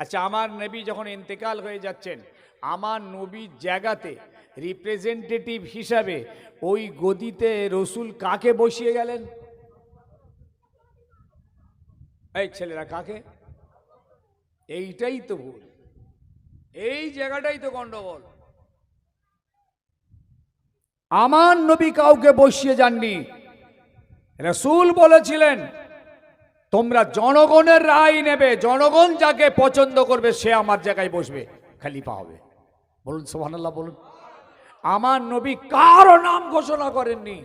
আচ্ছা, আমার নবী যখন ইন্তেকাল হয়ে যাচ্ছেন, আমার নবীর জায়গাতে রিপ্রেজেন্টেটিভ হিসাবে ওই গদিতে রসুল কাকে বসিয়ে গেলেন? এই ছেলেরা, কাকে? এইটাই তো ভুল, এই জায়গাটাই তো গন্ডগোল। আমার নবী কাউকে বসিয়ে যাননি। রাসূল বলেছিলেন তোমরা জনগণের রায় নেবে, জনগণ যাকে পছন্দ করবে সে আমার জায়গায় বসবে, খলিফা হবে। বলুন সুবহানাল্লাহ, বলুন। আমার নবী কারো নাম ঘোষণা করেননি,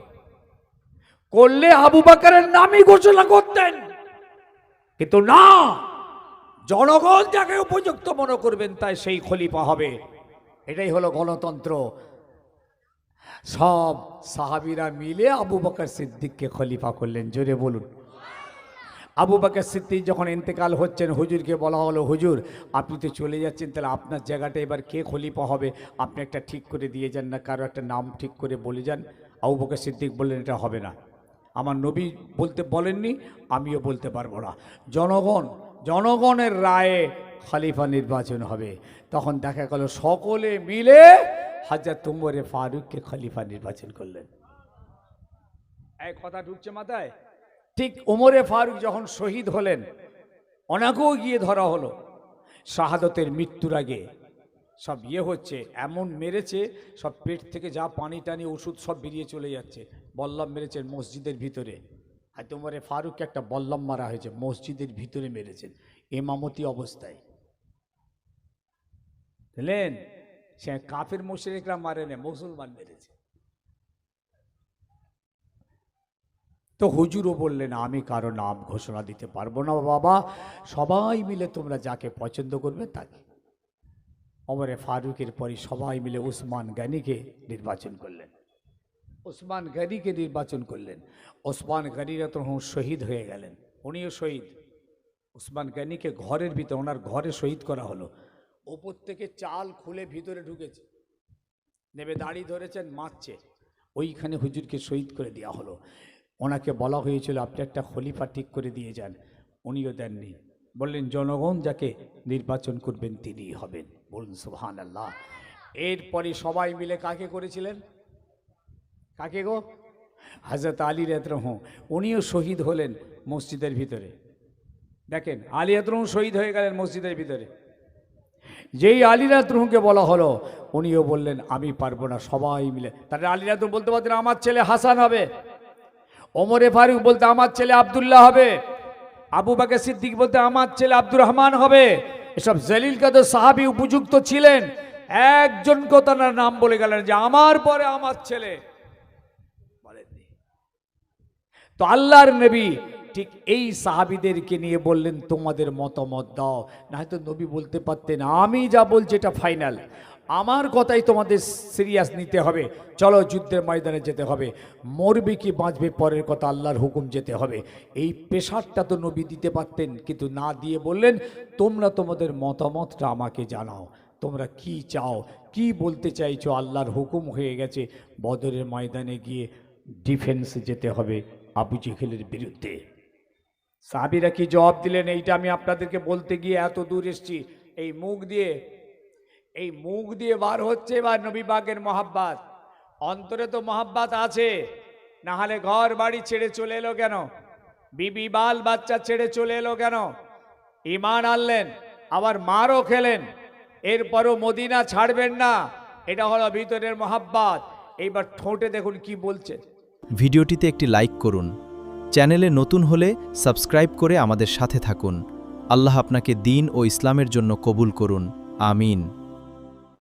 করলে আবু বকরের নামই ঘোষণা করতেন, কিন্তু না, জনগণ যাকে উপযুক্ত মনে করবেন তাই সেই খলিফা হবে। এটাই হলো গণতন্ত্র। সব সাহাবীরা মিলে আবু বকর সিদ্দিককে খলিফা করলেন। জোরে বলুন। আবু বকর সিদ্দিক যখন ইন্তেকাল হচ্ছেন, হুজুরকে বলা হলো, হুজুর আপনি তো চলে যাচ্ছেন, তাহলে আপনার জায়গাটা এবার কে খলিফা হবে? আপনি একটা ঠিক করে দিয়ে যান না, কারো একটা নাম ঠিক করে বলে যান। আবু বকর সিদ্দিক বললেন এটা হবে না, আমার নবী বলতে বলেননি, আমিও বলতে পারবো না। জনগণের রায়ে খলিফা নির্বাচন হবে। তখন দেখা গেল সকলে মিলে হযরত উমরে ফারুককে খলিফা নির্বাচন করলেন। এই কথা ঢুকছে মাথায়? ঠিক উমরে ফারুক যখন শহীদ হলেন, ওনাকেও গিয়ে ধরা হলো। শাহাদতের মৃত্যুর আগে সব হচ্ছে, এমন মেরেছে সব পেট থেকে যা পানি টানি ওষুধ সব বেরিয়ে চলে যাচ্ছে। বল্লম মেরেছেন মসজিদের ভিতরে। আর উমরে ফারুককে একটা বল্লম মারা হয়েছে, মসজিদের ভিতরে মেরেছেন ইমামতি অবস্থায়। বুঝলেন? সে কাফের মুশরিকরা মারে না, মুসলমান মেরেছে। তো হুজুরও বললেন আমি কারো নাম ঘোষণা দিতে পারবো না বাবা, সবাই মিলে তোমরা যাকে পছন্দ করবে তাকে। ওমরে ফারুকের পরে সবাই মিলে উসমান গনিকে নির্বাচন করলেন। উসমান গনিকে নির্বাচন করলেন। উসমান গনিরা তো শহীদ হয়ে গেলেন, উনিও শহীদ। উসমান গনিকে ঘরের ভিতরে, ওনার ঘরে শহীদ করা হলো। ওপর থেকে চাল খুলে ভিতরে ঢুকেছে, নেবে দাড়ি ধরেছেন, মারছে। ওইখানে হুজুরকে শহীদ করে দেওয়া হলো। ওনাকে বলা হয়েছিল আপনি একটা খলিফা ঠিক করে দিয়ে যান, উনিও দেননি। বললেন জনগণ যাকে নির্বাচন করবেন তিনিই হবেন। বলুন সুবহানাল্লাহ। এরপরে সবাই মিলে কাকে করেছিলেন? কাকে গো? হযরত আলী রাদিয়াল্লাহু আনহু, উনিও শহীদ হলেন মসজিদের ভিতরে। দেখেন, আলী রাদিয়াল্লাহু আনহু শহীদ হয়ে গেলেন মসজিদের ভিতরে। যেই আলী রাদিয়াল্লাহু আনহুকে বলা হলো, উনিও বললেন আমি পারবো না, সবাই মিলে। তাহলে আলী রাদিয়াল্লাহু আনহু বলতে পারতেন আমার ছেলে হাসান হবে, ওমরে ফারুক বলতে আমার ছেলে আব্দুল্লাহ হবে, আবু বকর সিদ্দিক বলতে আমার ছেলে আব্দুর রহমান হবে। এসব জলিল কাদের সাহাবী উপযুক্ত ছিলেন, একজন তার নাম বলে গেলেন যে আমার পরে আমার ছেলে বলেননি। তো আল্লাহর নবী ঠিক এই সাহাবীদেরকে নিয়ে বললেন তোমাদের মতামত দাও, না হয়তো নবী বলতে পারতেন আমি যা বলছি এটা ফাইনাল, আমার কথাই তোমাদের সিরিয়াস নিতে হবে, চলো যুদ্ধের ময়দানে যেতে হবে, মরবে কি বাঁচবে পরের কথা, আল্লাহর হুকুম যেতে হবে। এই প্রেশারটা তো নবী দিতে পারতেন, কিন্তু না দিয়ে বললেন তোমরা তোমাদের মতামতটা আমাকে জানাও, তোমরা কি চাও, কি বলতে চাইছো, আল্লাহর হুকুম হয়ে গেছে বদরের ময়দানে গিয়ে ডিফেন্সে যেতে হবে আবু জেহেলের বিরুদ্ধে। সাহাবীরা কি জবাব দিলেন এইটা আমি আপনাদেরকে বলতে গিয়ে এত দূর এসেছি। এই মুখ দিয়ে বার হচ্ছে এবার নবী পাকের মহাব্বত, অন্তরে তো মহাব্বত আছে, না হলে ঘর বাড়ি ছেড়ে চলে এলো কেন, বিবি বাল বাচ্চা ছেড়ে চলে এলো কেন, ঈমান আনলেন আবার মারও খেলেন, এরপরও মদিনা ছাড়বেন না, এটা হলো ভিতরের মহাব্বত। এইবার ঠোঁটে দেখুন কি বলছে। ভিডিওটিতে একটি লাইক করুন, চ্যানেলে নতুন হলে সাবস্ক্রাইব করে আমাদের সাথে থাকুন। আল্লাহ আপনাকে দ্বীন ও ইসলামের জন্য কবুল করুন। আমিন।